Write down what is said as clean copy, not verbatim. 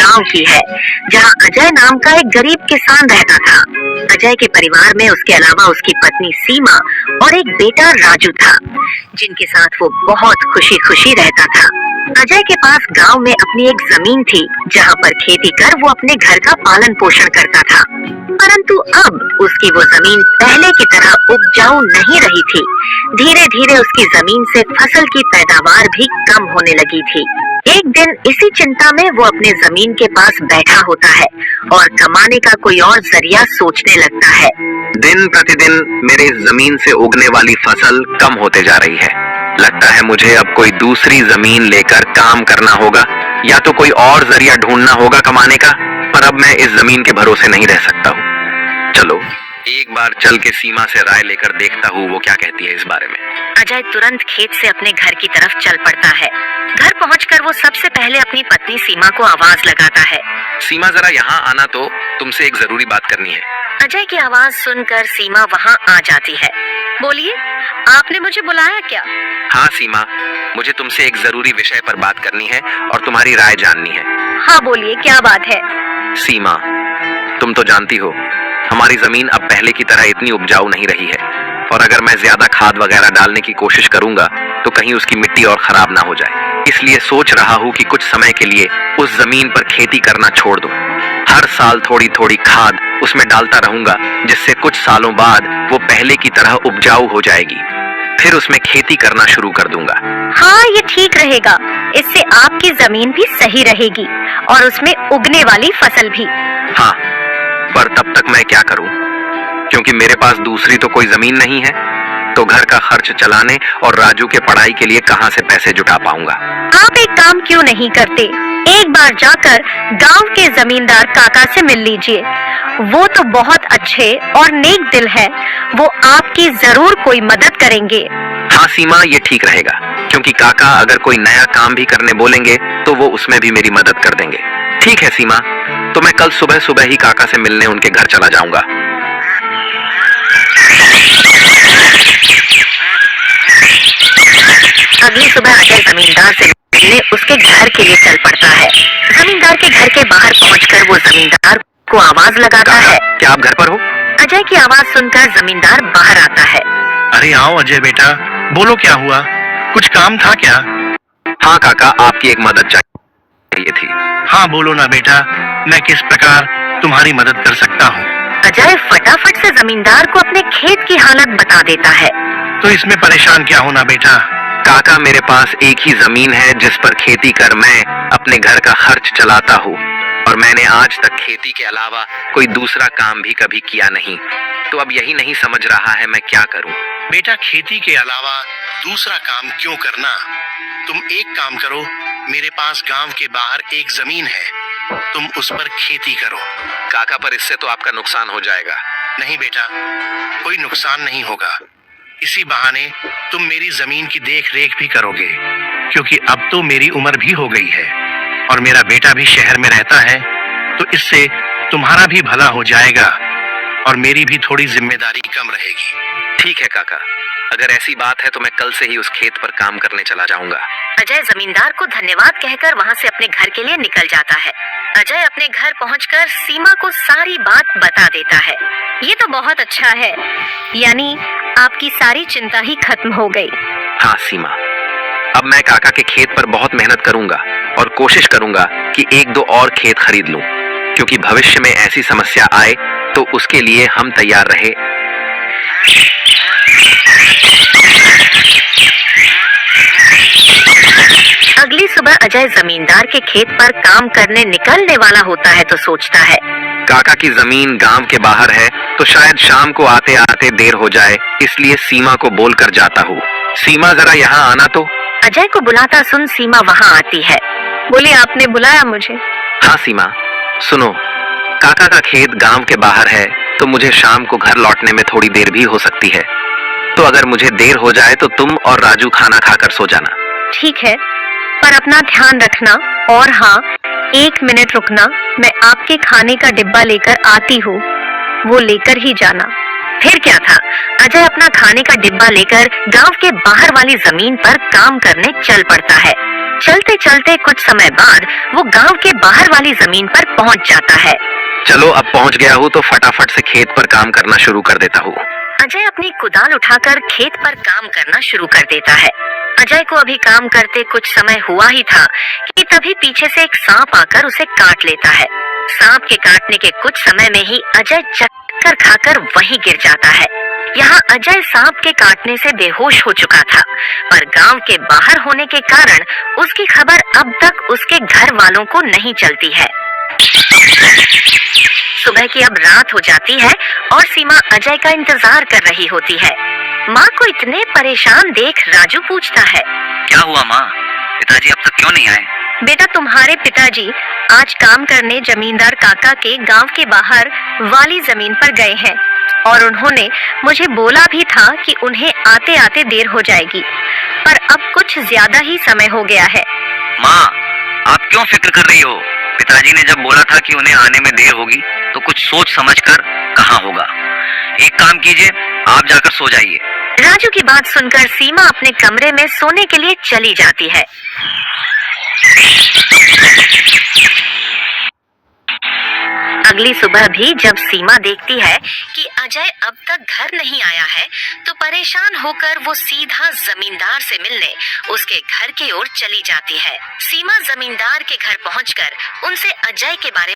गांव की है, जहां अजय नाम का एक गरीब किसान रहता था। अजय के परिवार में उसके अलावा उसकी पत्नी सीमा और एक बेटा राजू था, जिनके साथ वो बहुत खुशी खुशी रहता था। अजय के पास गांव में अपनी एक जमीन थी, जहां पर खेती कर वो अपने घर का पालन पोषण करता था। परंतु अब उसकी वो जमीन पहले की तरह उपजाऊ नहीं रही थी। धीरे धीरे उसकी जमीन से फसल की पैदावार भी कम होने लगी थी। एक दिन इसी चिंता में वो अपने जमीन के पास बैठा होता है और कमाने का कोई और जरिया सोचने लगता है। दिन प्रतिदिन मेरे जमीन से उगने वाली फसल कम होते जा रही है। लगता है मुझे अब कोई दूसरी जमीन लेकर काम करना होगा, या तो कोई और जरिया ढूंढना होगा कमाने का। पर अब मैं इस जमीन के भरोसे नहीं रह सकता हूँ। चलो एक बार चल के सीमा से राय लेकर देखता हूँ वो क्या कहती है इस बारे में। अजय तुरंत खेत से अपने घर की तरफ चल पड़ता है। घर पहुंचकर वो सबसे पहले अपनी पत्नी सीमा को आवाज लगाता है। सीमा जरा यहाँ आना, तो तुमसे एक जरूरी बात करनी है। अजय की आवाज सुनकर सीमा वहाँ आ जाती है। बोलिए, आपने मुझे बुलाया क्या? हाँ सीमा, मुझे तुमसे एक जरूरी विषय पर बात करनी है और तुम्हारी राय जाननी है। हाँ बोलिए, क्या बात है? सीमा, तुम तो जानती हो हमारी जमीन अब पहले की तरह इतनी उपजाऊ नहीं रही है, और अगर मैं ज्यादा खाद वगैरह डालने की कोशिश करूंगा तो कहीं उसकी मिट्टी और खराब ना हो जाए। इसलिए सोच रहा हूँ कि कुछ समय के लिए उस जमीन पर खेती करना छोड़ दूं। हर साल थोड़ी थोड़ी खाद उसमें डालता रहूंगा, जिससे कुछ सालों बाद वो पहले की तरह उपजाऊ हो जाएगी। फिर उसमें खेती करना शुरू कर दूंगा। हाँ, ये ठीक रहेगा। इससे आपकी जमीन भी सही रहेगी और उसमें उगने वाली फसल भी। हाँ, पर तब तक मैं क्या करूं? क्योंकि मेरे पास दूसरी तो कोई जमीन नहीं है, तो घर का खर्च चलाने और राजू के पढ़ाई के लिए कहां से पैसे जुटा पाऊंगा? आप एक काम क्यों नहीं करते, एक बार जाकर गांव के जमींदार काका से मिल लीजिए। वो तो बहुत अच्छे और नेक दिल है, वो आपकी जरूर कोई मदद करेंगे। हाँ सीमा, ये ठीक रहेगा, क्योंकि काका अगर कोई नया काम भी करने बोलेंगे तो वो उसमें भी मेरी मदद कर देंगे। ठीक है सीमा, तो मैं कल सुबह सुबह ही काका से मिलने उनके घर चला जाऊंगा। अगली सुबह अजय जमींदार से मिलने उसके घर के लिए चल पड़ता है। जमींदार के घर के बाहर पहुंचकर वो जमींदार को आवाज लगाता है। क्या आप घर पर हो? अजय की आवाज सुनकर जमींदार बाहर आता है। अरे आओ अजय बेटा, बोलो क्या हुआ, कुछ काम था क्या? हाँ काका, आपकी एक मदद चाहिए थी। हाँ बोलो ना बेटा, मैं किस प्रकार तुम्हारी मदद कर सकता हूँ? अजय फटाफट से जमींदार को अपने खेत की हालत बता देता है। तो इसमें परेशान क्या होना बेटा? काका, मेरे पास एक ही जमीन है जिस पर खेती कर मैं अपने घर का खर्च चलाता हूँ, और मैंने आज तक खेती के अलावा कोई दूसरा काम भी कभी किया नहीं। तो अब यही नहीं समझ रहा है मैं क्या करूँ। बेटा, खेती के अलावा दूसरा काम क्यों करना? तुम एक काम करो, मेरे पास गांव के बाहर एक जमीन है, तुम उस पर खेती करो। काका, पर इससे तो आपका नुकसान हो जाएगा। नहीं बेटा, कोई नुकसान नहीं होगा। इसी बहाने तुम मेरी जमीन की देख रेख भी करोगे, क्योंकि अब तो मेरी उम्र भी हो गई है और मेरा बेटा भी शहर में रहता है, तो इससे तुम्हारा भी भला हो जाएगा और मेरी भी थोड़ी जिम्मेदारी कम रहेगी। ठीक है काका, अगर ऐसी बात है तो मैं कल से ही उस खेत पर काम करने चला जाऊंगा। अजय जमींदार को धन्यवाद कहकर वहाँ से अपने घर के लिए निकल जाता है। अजय अपने घर पहुंचकर सीमा को सारी बात बता देता है। ये तो बहुत अच्छा है, यानी आपकी सारी चिंता ही खत्म हो गई। हाँ सीमा, अब मैं काका के खेत पर बहुत मेहनत करूंगा और कोशिश करूंगा कि एक दो और खेत खरीद लूं, क्योंकि भविष्य में ऐसी समस्या आए तो उसके लिए हम तैयार रहे। अगली सुबह अजय जमींदार के खेत पर काम करने निकलने वाला होता है तो सोचता है, काका की जमीन गांव के बाहर है, तो शायद शाम को आते आते देर हो जाए, इसलिए सीमा को बोल कर जाता हूँ। सीमा, जरा यहाँ आना तो। अजय को बुलाता सुन सीमा वहाँ आती है। बोली, आपने बुलाया मुझे? हाँ सीमा, सुनो, काका का खेत गांव के बाहर है, तो मुझे शाम को घर लौटने में थोड़ी देर भी हो सकती है। तो अगर मुझे देर हो जाए तो तुम और राजू खाना खाकर सो जाना। ठीक है, पर अपना ध्यान रखना। और हाँ, 1 मिनट रुकना, मैं आपके खाने का डिब्बा लेकर आती हूँ, वो लेकर ही जाना। फिर क्या था, अजय अपना खाने का डिब्बा लेकर गांव के बाहर वाली जमीन पर काम करने चल पड़ता है। चलते चलते कुछ समय बाद वो गांव के बाहर वाली जमीन पर पहुंच जाता है। चलो अब पहुंच गया हूँ तो फटाफट से खेत पर काम करना शुरू कर देता हूँ। अजय अपनी कुदाल उठाकर खेत पर काम करना शुरू कर देता है। अजय को अभी काम करते कुछ समय हुआ ही था कि तभी पीछे से एक सांप आकर उसे काट लेता है। सांप के काटने के कुछ समय में ही अजय चक्कर खाकर वहीं गिर जाता है। यहाँ अजय सांप के काटने से बेहोश हो चुका था, पर गांव के बाहर होने के कारण उसकी खबर अब तक उसके घर वालों को नहीं चलती है। सुबह की अब रात हो जाती है और सीमा अजय का इंतजार कर रही होती है। माँ को इतने परेशान देख राजू पूछता है, क्या हुआ माँ? पिताजी अब तक क्यों नहीं आए? बेटा तुम्हारे पिताजी आज काम करने जमींदार काका के गांव के बाहर वाली जमीन पर गए हैं और उन्होंने मुझे बोला भी था कि उन्हें आते आते देर हो जाएगी, पर अब कुछ ज्यादा ही समय हो गया है। माँ, आप क्यों फिक्र कर रही हो? पिताजी ने जब बोला था कि उन्हें आने में देर होगी तो कुछ सोच समझ कर कहा होगा। एक काम कीजिए, आप जाकर सो जाइए। राजू की बात सुनकर सीमा अपने कमरे में सोने के लिए चली जाती है। अगली सुबह भी जब सीमा देखती है कि अजय अब तक घर नहीं आया है, तो परेशान होकर वो सीधा जमींदार से मिलने उसके घर की ओर चली जाती है। सीमा जमींदार के घर पहुंचकर उनसे अजय के बारे